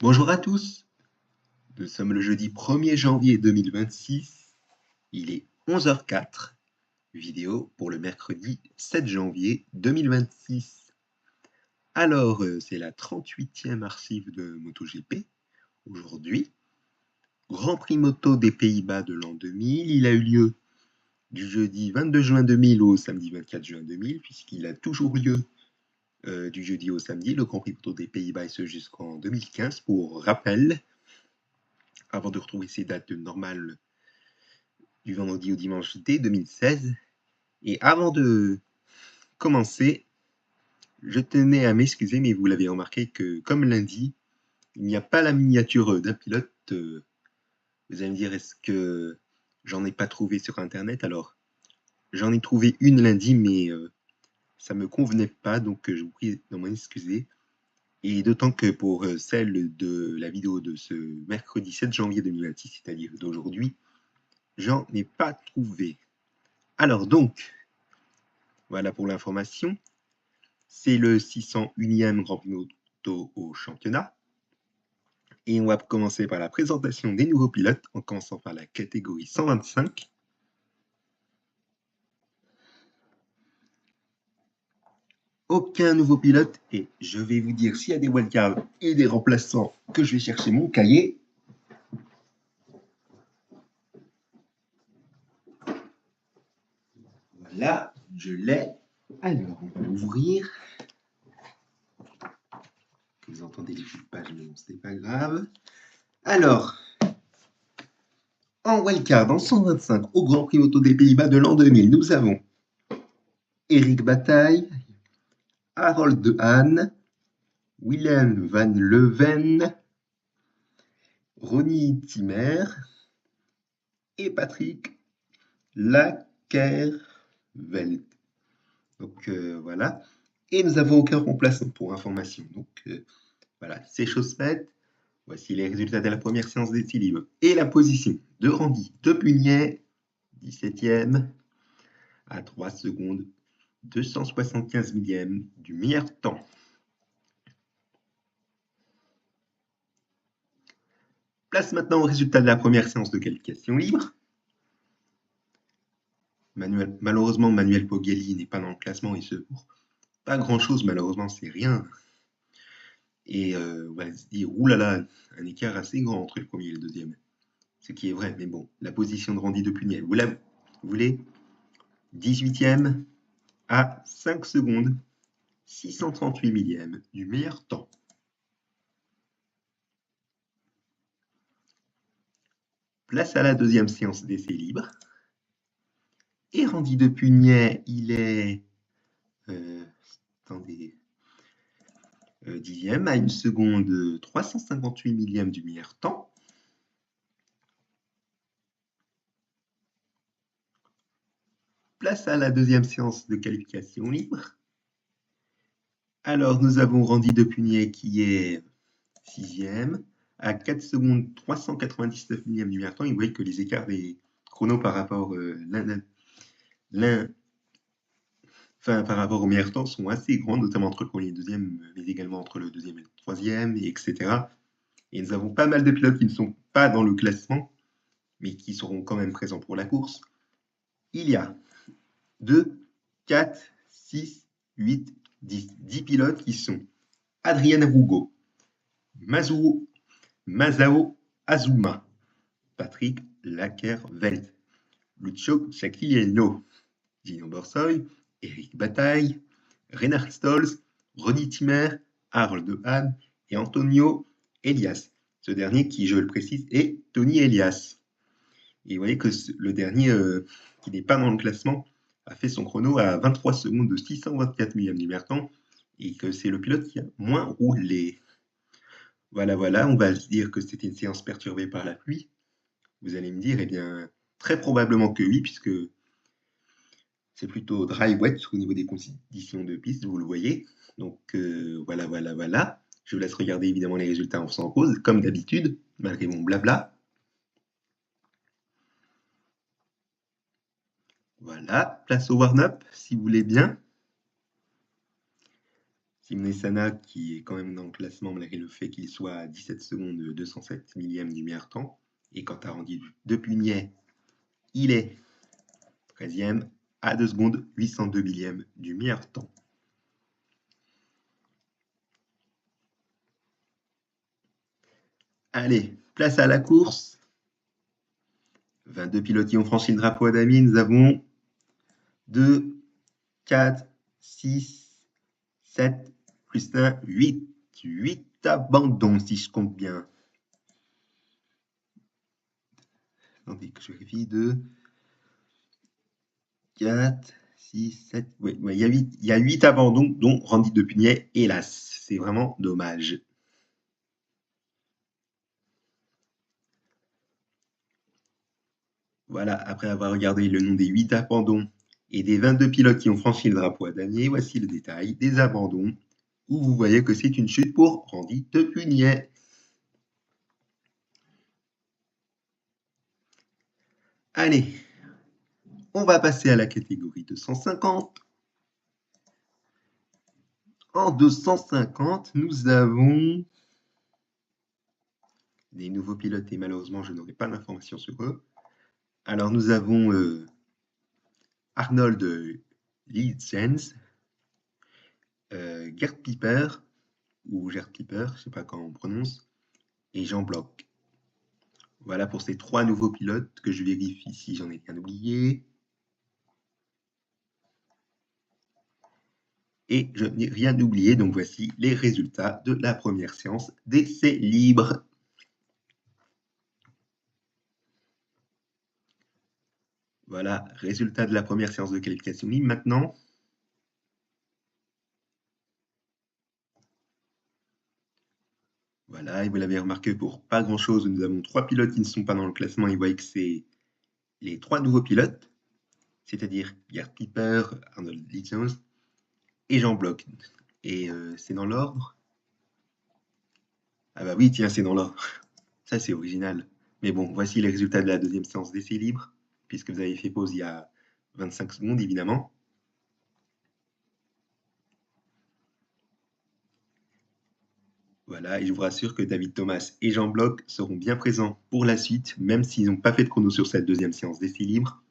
Bonjour à tous, nous sommes le jeudi 1er janvier 2026, il est 11h04, vidéo pour le mercredi 7 janvier 2026. Alors, c'est la 38e archive de MotoGP, aujourd'hui. Grand Prix moto des Pays-Bas de l'an 2000, il a eu lieu du jeudi 22 juin 2000 au samedi 24 juin 2000, puisqu'il a toujours lieu du jeudi au samedi, le Grand Prix moto des Pays-Bas et ce jusqu'en 2015, pour rappel. Avant de retrouver ces dates normales du vendredi au dimanche dès 2016. Et avant de commencer, je tenais à m'excuser, mais vous l'avez remarqué que, comme lundi, il n'y a pas la miniature d'un pilote. Vous allez me dire, est-ce que j'en ai pas trouvé sur Internet? Alors, j'en ai trouvé une lundi, mais ça me convenait pas, donc je vous prie de m'en excuser. Et d'autant que pour celle de la vidéo de ce mercredi 7 janvier 2026, c'est-à-dire d'aujourd'hui, j'en ai pas trouvé. Alors donc, voilà pour l'information. C'est le 601e Grand Prix moto au championnat. Et on va commencer par la présentation des nouveaux pilotes, en commençant par la catégorie 125. Aucun nouveau pilote, et je vais vous dire s'il y a des wildcards et des remplaçants que je vais chercher mon cahier. Voilà, je l'ai. Alors, on va l'ouvrir. Vous entendez les petites pages, mais bon, c'est pas grave. Alors, en wildcard, en 125, au Grand Prix moto des Pays-Bas de l'an 2000, nous avons Eric Bataille, Harold de Haan, Willem van Leuven, Ronnie Timmer et Patrick Lakerveld. Donc voilà. Et nous n'avons aucun remplaçant pour information. Donc voilà, c'est chose faite. Voici les résultats de la première séance d'essai libre. Et la position de Randy Depugnet, 17e, à 3 secondes, 275 millièmes du meilleur temps. Place maintenant au résultat de la première séance de qualification libre. Malheureusement, Manuel Poggiali n'est pas dans le classement et ce pour pas grand-chose, malheureusement, c'est rien. Et on va se dire, oulala, un écart assez grand entre le premier et le deuxième. Ce qui est vrai, mais bon, la position de Randy Depugnet, vous voulez 18e à 5 secondes, 638 millièmes du meilleur temps. Place à la deuxième séance d'essai libre. Et Randy Depugnet, il est... attendez... 10e à 1 seconde, 358 millièmes du meilleur temps. Place à la deuxième séance de qualification libre. Alors, nous avons Randy Depugnet qui est 6e à 4 secondes, 399 millièmes du meilleur temps. Et vous voyez que les écarts des chronos par rapport par rapport au meilleur temps sont assez grands, notamment entre le premier et le deuxième, mais également entre le deuxième et le troisième, etc. Et nous avons pas mal de pilotes qui ne sont pas dans le classement, mais qui seront quand même présents pour la course. Il y a 2, 4, 6, 8, 10 pilotes qui sont Adrian Rugo, Masao Azuma, Patrick Lakerveld, Lucio Chaquiliello, Gino Borsoy, Eric Bataille, Reinhard Stolz, Ronnie Timmer, Harold de Haan et Antonio Elias. Ce dernier qui, je le précise, est Tony Elias. Et vous voyez que le dernier, qui n'est pas dans le classement, a fait son chrono à 23 secondes de 624 millièmes du meilleur temps, et que c'est le pilote qui a moins roulé. Voilà, on va se dire que c'était une séance perturbée par la pluie. Vous allez me dire, eh bien, très probablement que oui, puisque c'est plutôt dry wet au niveau des conditions de piste, vous le voyez. Donc voilà. Je vous laisse regarder évidemment les résultats en faisant pause, comme d'habitude, malgré mon blabla. Voilà, place au warm-up, si vous voulez bien. Kim Nesana, qui est quand même dans le classement malgré le fait qu'il soit à 17 secondes 207 millième du meilleur temps. Et quant à Randy Depugnet, il est 13e à 2 secondes 802 millième du meilleur temps. Allez, place à la course. 22 pilotes qui ont franchi le drapeau à damier. Nous avons 2, 4, 6, 7, plus 1, 8. 8 abandons, si je compte bien. Attendez que je vérifie. 2, 4, 6, 7. Oui, il y a 8 abandons, dont Randy Depugnet, hélas. C'est vraiment dommage. Voilà, après avoir regardé le nom des 8 abandons et des 22 pilotes qui ont franchi le drapeau à damier, voici le détail des abandons, où vous voyez que c'est une chute pour Randy Depugnet. Allez, on va passer à la catégorie 250. En 250, nous avons des nouveaux pilotes et malheureusement, je n'aurai pas d'informations sur eux. Alors, nous avons Arnold Lietjens, Gerd Piper, ou Gerd Piper, je ne sais pas comment on prononce, et Jean Bloch. Voilà pour ces 3 nouveaux pilotes que je vérifie si j'en ai rien oublié. Et je n'ai rien oublié, donc voici les résultats de la première séance d'essai libre. Voilà, résultat de la première séance de qualification libre maintenant. Voilà, et vous l'avez remarqué, pour pas grand-chose, nous avons 3 pilotes qui ne sont pas dans le classement. Et vous voyez que c'est les 3 nouveaux pilotes, c'est-à-dire Gerd Piper, Arnold Lietjens et Jean Bloch. Et c'est dans l'ordre? Ah bah oui, tiens, c'est dans l'ordre. Ça, c'est original. Mais bon, voici les résultats de la deuxième séance d'essai libre, puisque vous avez fait pause il y a 25 secondes, évidemment. Voilà, et je vous rassure que David Thomas et Jean Bloch seront bien présents pour la suite, même s'ils n'ont pas fait de chrono sur cette deuxième séance d'essai libre.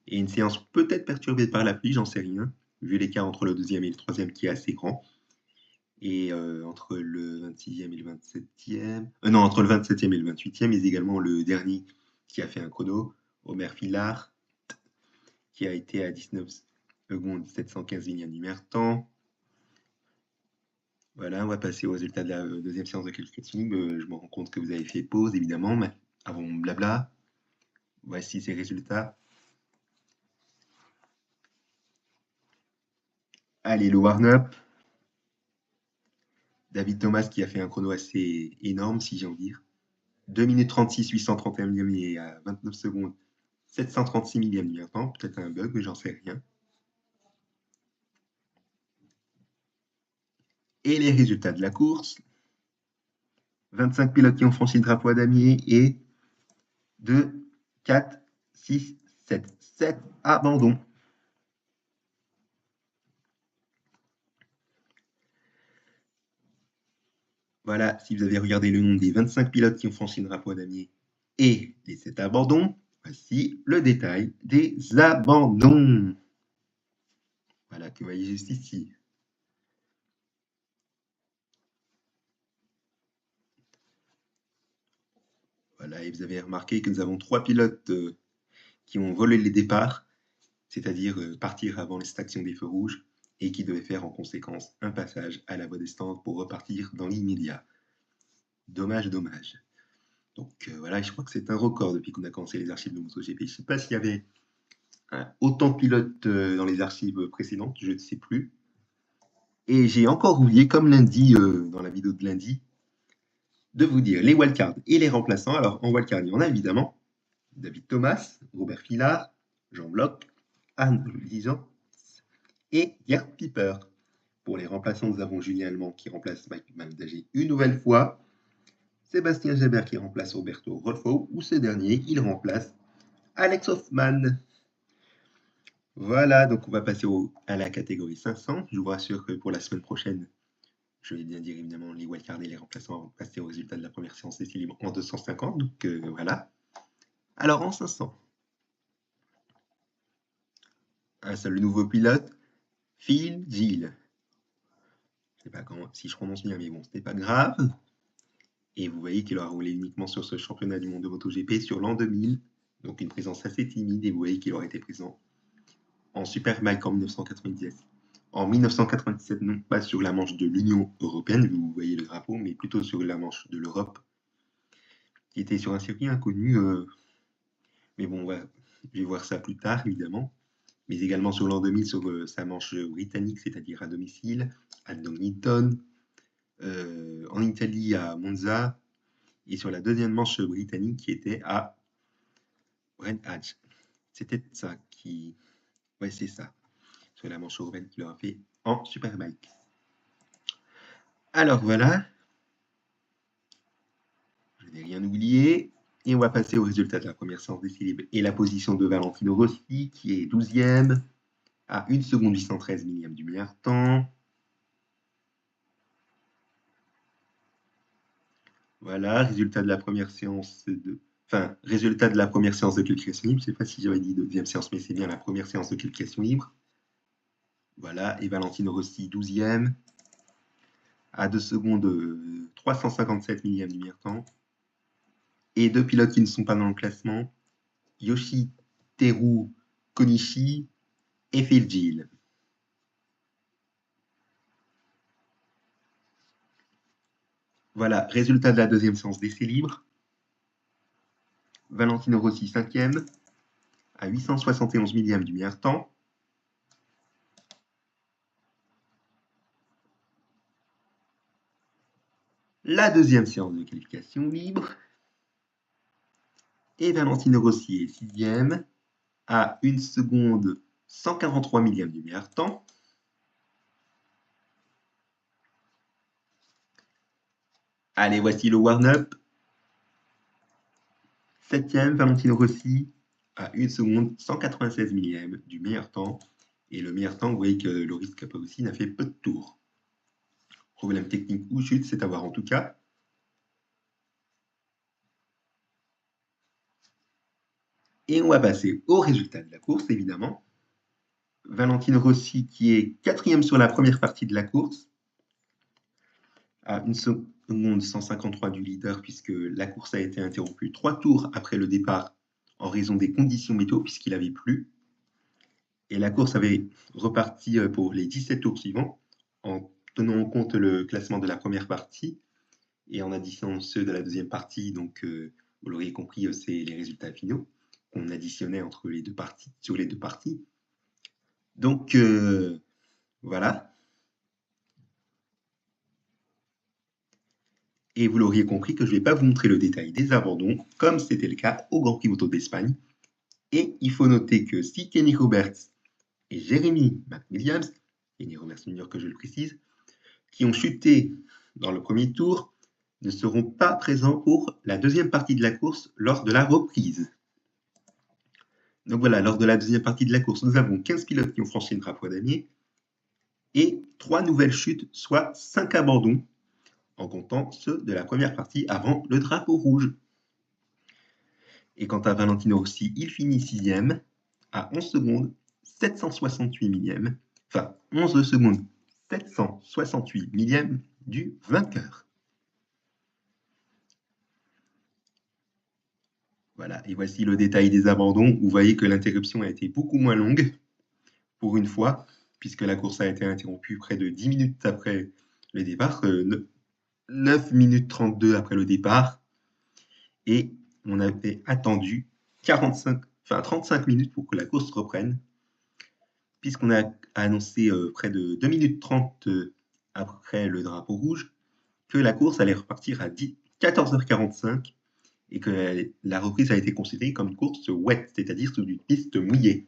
Et une séance peut-être perturbée par la pluie, j'en sais rien, vu l'écart entre le deuxième et le troisième qui est assez grand. Et entre le 26e et le 27e... non, entre le 27e et le 28e, mais également le dernier qui a fait un chrono, Omer Fillard, qui a été à 19 secondes 715 millième du meilleur temps. Voilà, on va passer aux résultats de la deuxième séance de qualification. Je me rends compte que vous avez fait pause, évidemment, mais avant mon blabla. Voici ces résultats. Allez, le warm-up. David Thomas qui a fait un chrono assez énorme, si j'ai envie de dire. 2 minutes 36, 831 millième et à 29 secondes, 736 millième du meilleur temps. Peut-être un bug, mais j'en sais rien. Et les résultats de la course. 25 pilotes qui ont franchi le drapeau à damier et 2, 4, 6, 7. 7 abandons. Voilà, si vous avez regardé le nom des 25 pilotes qui ont franchi le drapeau à damier et les 7 abandons, voici le détail des abandons. Voilà, que vous voyez juste ici. Voilà, et vous avez remarqué que nous avons 3 pilotes qui ont volé les départs, c'est-à-dire partir avant l'extinction des feux rouges, et qui devaient faire en conséquence un passage à la voie des stands pour repartir dans l'immédiat. Dommage, dommage. Donc voilà, je crois que c'est un record depuis qu'on a commencé les archives de MotoGP. Je ne sais pas s'il y avait autant de pilotes dans les archives précédentes, je ne sais plus. Et j'ai encore oublié, comme lundi, dans la vidéo de lundi, de vous dire les wildcards et les remplaçants. Alors en wildcard, il y en a évidemment David Thomas, Robert Fillard, Jean Bloch, Arnold Lietjens et Gerd Piper. Pour les remplaçants, nous avons Julien Allemand qui remplace Mike Maldager une nouvelle fois, Sébastien Gébert qui remplace Roberto Rolfo, ou ce dernier, il remplace Alex Hoffman. Voilà, donc on va passer à la catégorie 500. Je vous rassure que pour la semaine prochaine, je vais bien dire évidemment les wildcards et les remplaçants avant de passer au résultat de la première séance d'essai libre en 250. Donc voilà. Alors en 500, un seul nouveau pilote, Phil Gill. Je sais pas si je prononce bien, mais bon, c'était pas grave. Et vous voyez qu'il aura roulé uniquement sur ce championnat du monde de MotoGP sur l'an 2000. Donc une présence assez timide, et vous voyez qu'il aurait été présent en Superbike en 1990. En 1997, non pas sur la manche de l'Union européenne, vous voyez le drapeau, mais plutôt sur la manche de l'Europe, qui était sur un circuit inconnu. Mais bon, ouais, je vais voir ça plus tard, évidemment. Mais également sur l'an 2000, sur sa manche britannique, c'est-à-dire à domicile, à Donington, en Italie à Monza, et sur la deuxième manche britannique qui était à Brands Hatch. C'était ça qui... Ouais, c'est ça. Sur la manche européenne qu'il aura fait en Superbike. Alors voilà. Je n'ai rien oublié. Et on va passer au résultat de la première séance d'essai libre et la position de Valentino Rossi, qui est 12e, à 1 seconde 813 millième du meilleur temps. Voilà, résultat de la première séance de... Enfin, résultat de la première séance de qualification libre. Je ne sais pas si j'avais dit deuxième séance, mais c'est bien la première séance de qualification libre. Voilà, et Valentino Rossi 12e, à 2 secondes 357 millième du meilleur temps. Et deux pilotes qui ne sont pas dans le classement, Yoshiteru Konishi et Phil Gill. Voilà, résultat de la deuxième séance d'essai libre. Valentino Rossi 5e, à 871 millième du meilleur temps. La deuxième séance de qualification libre. Et Valentino Rossi est 6e, à 1 seconde 143 millième du meilleur temps. Allez, voici le warm-up. 7e, Valentino Rossi, à 1 seconde 196 millième du meilleur temps. Et le meilleur temps, vous voyez que Loris Capirossi n'a fait peu de tours. Problème technique ou chute, c'est à voir en tout cas. Et on va passer au résultat de la course, évidemment. Valentino Rossi qui est 4e sur la première partie de la course, à 1 seconde 153 du leader, puisque la course a été interrompue 3 tours après le départ en raison des conditions météo, puisqu'il avait plu. Et la course avait reparti pour les 17 tours suivants, en tenant en compte le classement de la première partie et en additionnant ceux de la deuxième partie. Donc, vous l'aurez compris, c'est les résultats finaux qu'on additionnait entre les deux parties, sur les deux parties. Donc, voilà. Et vous l'auriez compris que je ne vais pas vous montrer le détail des abandons, comme c'était le cas au Grand Prix Moto d'Espagne. Et il faut noter que si Kenny Roberts et Jeremy McWilliams, Kenny Roberts Jr. que je le précise, qui ont chuté dans le premier tour, ne seront pas présents pour la deuxième partie de la course lors de la reprise. Donc voilà, lors de la deuxième partie de la course, nous avons 15 pilotes qui ont franchi le drapeau damier et 3 nouvelles chutes, soit 5 abandons, en comptant ceux de la première partie avant le drapeau rouge. Et quant à Valentino Rossi, il finit 6e à 11 secondes 768 millième, enfin 11 secondes 768 millième du vainqueur. Voilà, et voici le détail des abandons. Vous voyez que l'interruption a été beaucoup moins longue, pour une fois, puisque la course a été interrompue près de 10 minutes après le départ, 9 minutes 32 après le départ, et on avait attendu 35 minutes pour que la course reprenne, puisqu'on a annoncé près de 2 minutes 30 après le drapeau rouge, que la course allait repartir à 14h45, et que la reprise a été considérée comme une course wet, c'est-à-dire sur une piste mouillée.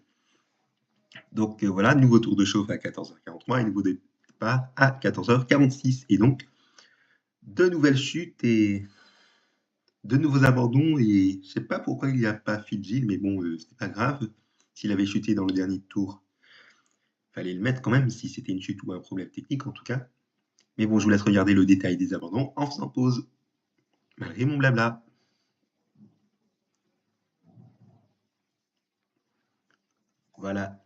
Donc voilà, nouveau tour de chauffe à 14h43 et nouveau départ à 14h46. Et donc, deux nouvelles chutes et de nouveaux abandons. Et je ne sais pas pourquoi il n'y a pas Phil Gill, mais bon, c'est pas grave. S'il avait chuté dans le dernier tour, fallait le mettre quand même, si c'était une chute ou un problème technique en tout cas. Mais bon, je vous laisse regarder le détail des abandons en faisant pause, malgré mon blabla. Voilà.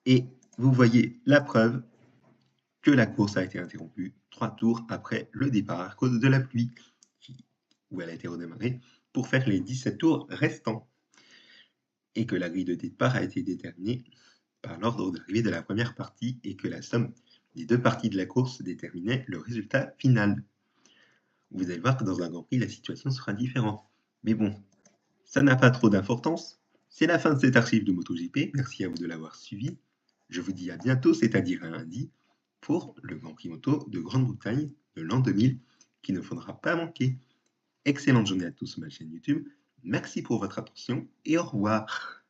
Et vous voyez la preuve que la course a été interrompue 3 tours après le départ à cause de la pluie, où elle a été redémarrée pour faire les 17 tours restants. Et que la grille de départ a été déterminée par l'ordre d'arrivée de la première partie et que la somme des 2 parties de la course déterminait le résultat final. Vous allez voir que dans un Grand Prix, la situation sera différente. Mais bon, ça n'a pas trop d'importance. C'est la fin de cette archive de MotoGP. Merci à vous de l'avoir suivi. Je vous dis à bientôt, c'est-à-dire à lundi, pour le Grand Prix Moto de Grande-Bretagne de l'an 2000, qu'il ne faudra pas manquer. Excellente journée à tous sur ma chaîne YouTube. Merci pour votre attention et au revoir.